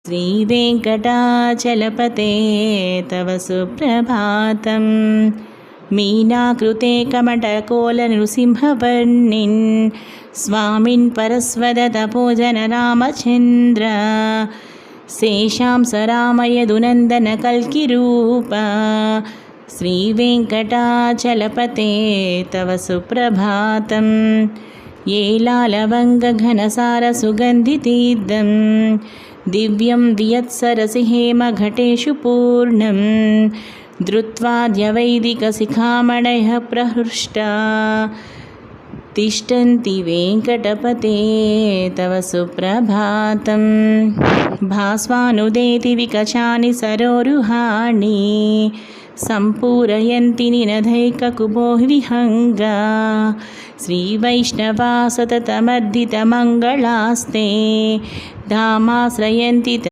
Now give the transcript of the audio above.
श्रीवेङ्कटाचलपते तव सुप्रभातं मीनाकृते कमटकोलनृसिंहवर्णिन् स्वामिन् परस्वदतपोजनरामचन्द्र शेषां सरामयदुनन्दनकल्किरूप श्रीवेङ्कटाचलपते तव सुप्रभातं येलालवङ्गघनसारसुगन्धितीर्थं दिव्यं वियत्सरसि हेमघटेषु पूर्णं धृत्वाद्यवैदिकशिखामणयः प्रहृष्टा तिष्ठन्ति वेङ्कटपते तव सुप्रभातं भास्वानुदेति विकचानि सरोरुहाणि सम्पूरयन्ति निनदैककुबोविहङ्गा श्रीवैष्णवा सततमर्दितमङ्गलास्ते धामाश्रयन्ति